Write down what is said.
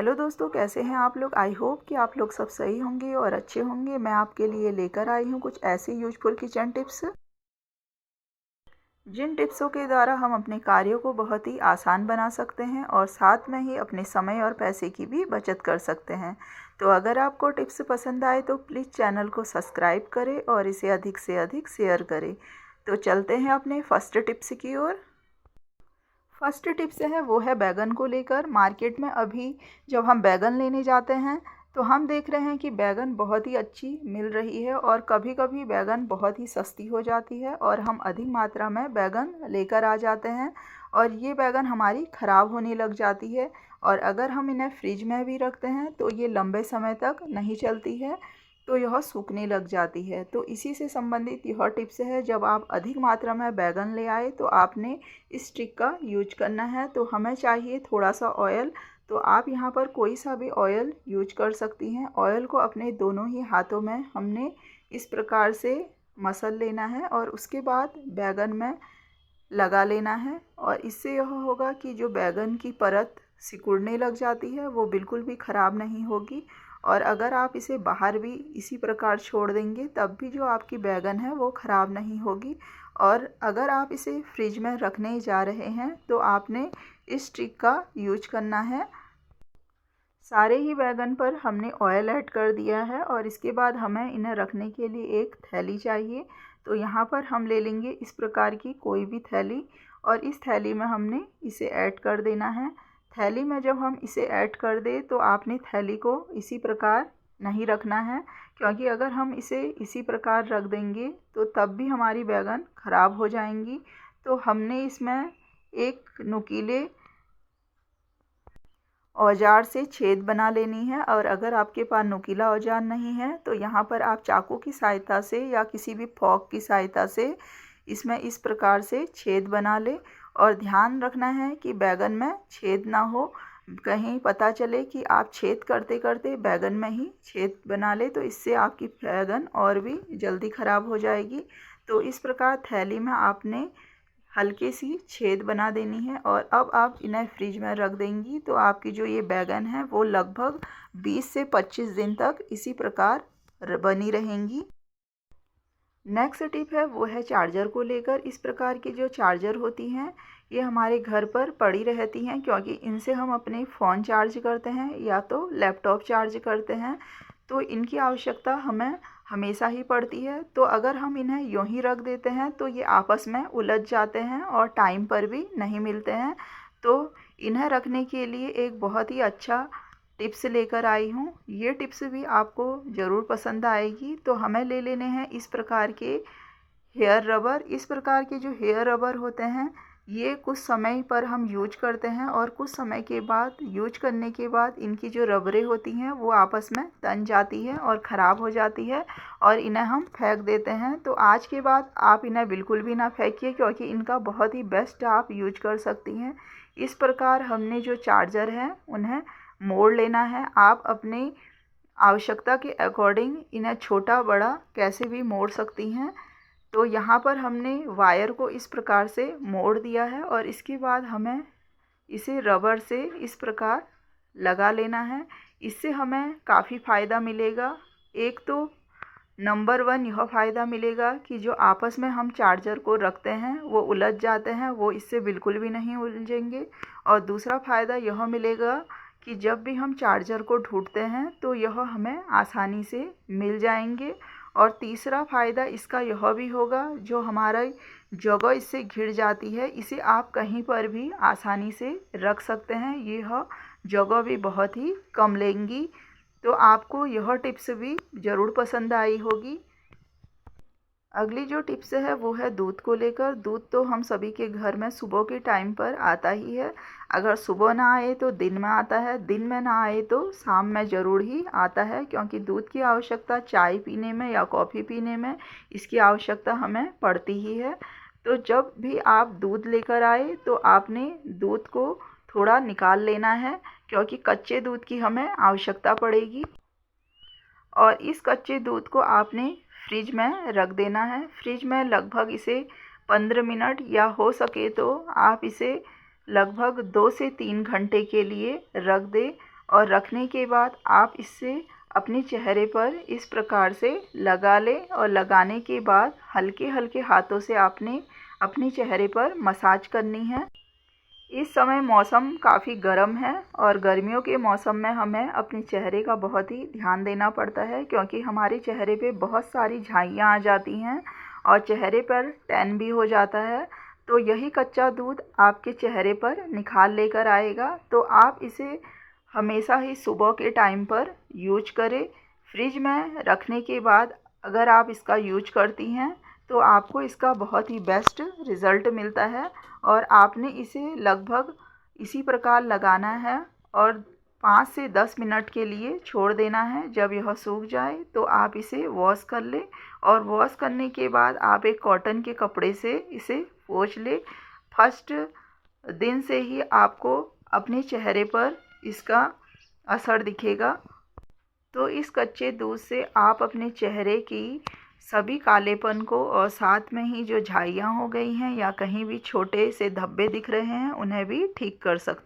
Hello दोस्तों, कैसे हैं आप लोग। आई होप कि आप लोग सब सही होंगे और अच्छे होंगे। मैं आपके लिए लेकर आई हूँ कुछ ऐसे यूजफुल किचन टिप्स जिन टिप्सों के द्वारा हम अपने कार्यों को बहुत ही आसान बना सकते हैं और साथ में ही अपने समय और पैसे की भी बचत कर सकते हैं। तो अगर आपको टिप्स पसंद आए तो प्लीज़ चैनल को सब्सक्राइब करें और इसे अधिक से अधिक शेयर करें। तो चलते हैं अपने फर्स्ट टिप्स की ओर। फर्स्ट टिप्स है वो है बैगन को लेकर। मार्केट में अभी जब हम बैगन लेने जाते हैं तो हम देख रहे हैं कि बैगन बहुत ही अच्छी मिल रही है और कभी कभी बैगन बहुत ही सस्ती हो जाती है और हम अधिक मात्रा में बैगन लेकर आ जाते हैं और ये बैगन हमारी ख़राब होने लग जाती है। और अगर हम इन्हें फ्रिज में भी रखते हैं तो ये लंबे समय तक नहीं चलती है, तो यह सूखने लग जाती है। तो इसी से संबंधित यह टिप्स है, जब आप अधिक मात्रा में बैगन ले आए तो आपने इस ट्रिक का यूज करना है। तो हमें चाहिए थोड़ा सा ऑयल। तो आप यहाँ पर कोई सा भी ऑयल यूज कर सकती हैं। ऑयल को अपने दोनों ही हाथों में हमने इस प्रकार से मसल लेना है और उसके बाद बैगन में लगा लेना है। और इससे यह होगा कि जो बैगन की परत सिकुड़ने लग जाती है वो बिल्कुल भी ख़राब नहीं होगी। और अगर आप इसे बाहर भी इसी प्रकार छोड़ देंगे तब भी जो आपकी बैगन है वो ख़राब नहीं होगी। और अगर आप इसे फ्रिज में रखने जा रहे हैं तो आपने इस ट्रिक का यूज करना है। सारे ही बैगन पर हमने ऑयल ऐड कर दिया है और इसके बाद हमें इन्हें रखने के लिए एक थैली चाहिए। तो यहाँ पर हम ले लेंगे इस प्रकार की कोई भी थैली और इस थैली में हमने इसे ऐड कर देना है। थैली में जब हम इसे ऐड कर दें तो आपने थैली को इसी प्रकार नहीं रखना है, क्योंकि अगर हम इसे इसी प्रकार रख देंगे तो तब भी हमारी बैगन ख़राब हो जाएंगी। तो हमने इसमें एक नुकीले औजार से छेद बना लेनी है। और अगर आपके पास नुकीला औजार नहीं है तो यहाँ पर आप चाकू की सहायता से या किसी भी फॉक की सहायता से इसमें इस प्रकार से छेद बना ले। और ध्यान रखना है कि बैगन में छेद ना हो, कहीं पता चले कि आप छेद करते करते बैगन में ही छेद बना ले तो इससे आपकी बैगन और भी जल्दी ख़राब हो जाएगी। तो इस प्रकार थैली में आपने हल्की सी छेद बना देनी है और अब आप इन्हें फ्रिज में रख देंगी तो आपकी जो ये बैगन है वो लगभग 20 से 25 दिन तक इसी प्रकार बनी रहेंगी। नेक्स्ट टिप है वो है चार्जर को लेकर। इस प्रकार की जो चार्जर होती हैं ये हमारे घर पर पड़ी रहती हैं, क्योंकि इनसे हम अपने फ़ोन चार्ज करते हैं या तो लैपटॉप चार्ज करते हैं। तो इनकी आवश्यकता हमें हमेशा ही पड़ती है। तो अगर हम इन्हें यूं ही रख देते हैं तो ये आपस में उलझ जाते हैं और टाइम पर भी नहीं मिलते हैं। तो इन्हें रखने के लिए एक बहुत ही अच्छा टिप्स लेकर आई हूँ। ये टिप्स भी आपको ज़रूर पसंद आएगी। तो हमें ले लेने हैं इस प्रकार के हेयर रबर। इस प्रकार के जो हेयर रबर होते हैं ये कुछ समय पर हम यूज करते हैं और कुछ समय के बाद यूज करने के बाद इनकी जो रबरें होती हैं वो आपस में तन जाती है और ख़राब हो जाती है और इन्हें हम फेंक देते हैं। तो आज के बाद आप इन्हें बिल्कुल भी ना फेंकिए, क्योंकि इनका बहुत ही बेस्ट आप यूज कर सकती हैं। इस प्रकार हमने जो चार्जर है उन्हें मोड़ लेना है। आप अपनी आवश्यकता के अकॉर्डिंग इन्हें छोटा बड़ा कैसे भी मोड़ सकती हैं। तो यहाँ पर हमने वायर को इस प्रकार से मोड़ दिया है और इसके बाद हमें इसे रबर से इस प्रकार लगा लेना है। इससे हमें काफ़ी फ़ायदा मिलेगा। एक तो नंबर 1 यह फ़ायदा मिलेगा कि जो आपस में हम चार्जर को रखते हैं वो उलझ जाते हैं, वो इससे बिल्कुल भी नहीं उलझेंगे। और दूसरा फ़ायदा यह मिलेगा कि जब भी हम चार्जर को ढूंढते हैं तो यह हमें आसानी से मिल जाएंगे। और तीसरा फ़ायदा इसका यह भी होगा, जो हमारा जगह इससे घिर जाती है इसे आप कहीं पर भी आसानी से रख सकते हैं। यह जगह भी बहुत ही कम लेंगी। तो आपको यह टिप्स भी ज़रूर पसंद आई होगी। अगली जो टिप्स है वो है दूध को लेकर। दूध तो हम सभी के घर में सुबह के टाइम पर आता ही है। अगर सुबह ना आए तो दिन में आता है, दिन में ना आए तो शाम में ज़रूर ही आता है, क्योंकि दूध की आवश्यकता चाय पीने में या कॉफ़ी पीने में इसकी आवश्यकता हमें पड़ती ही है। तो जब भी आप दूध लेकर आए तो आपने दूध को थोड़ा निकाल लेना है, क्योंकि कच्चे दूध की हमें आवश्यकता पड़ेगी। और इस कच्चे दूध को आपने फ्रिज में रख देना है। फ्रिज में लगभग इसे 15 मिनट या हो सके तो आप इसे लगभग 2 से 3 घंटे के लिए रख दें। और रखने के बाद आप इससे अपने चेहरे पर इस प्रकार से लगा लें और लगाने के बाद हल्के हल्के हाथों से आपने अपने चेहरे पर मसाज करनी है। इस समय मौसम काफ़ी गर्म है और गर्मियों के मौसम में हमें अपने चेहरे का बहुत ही ध्यान देना पड़ता है, क्योंकि हमारे चेहरे पे बहुत सारी झाइयाँ आ जाती हैं और चेहरे पर टैन भी हो जाता है। तो यही कच्चा दूध आपके चेहरे पर निखार लेकर आएगा। तो आप इसे हमेशा ही सुबह के टाइम पर यूज करें। फ्रिज में रखने के बाद अगर आप इसका यूज करती हैं तो आपको इसका बहुत ही बेस्ट रिज़ल्ट मिलता है। और आपने इसे लगभग इसी प्रकार लगाना है और 5 से 10 मिनट के लिए छोड़ देना है। जब यह सूख जाए तो आप इसे वॉश कर लें और वॉश करने के बाद आप एक कॉटन के कपड़े से इसे पोंछ लें। फर्स्ट दिन से ही आपको अपने चेहरे पर इसका असर दिखेगा। तो इस कच्चे दूध से आप अपने चेहरे की सभी कालेपन को और साथ में ही जो झाइयाँ हो गई हैं या कहीं भी छोटे से धब्बे दिख रहे हैं उन्हें भी ठीक कर सकते हैं।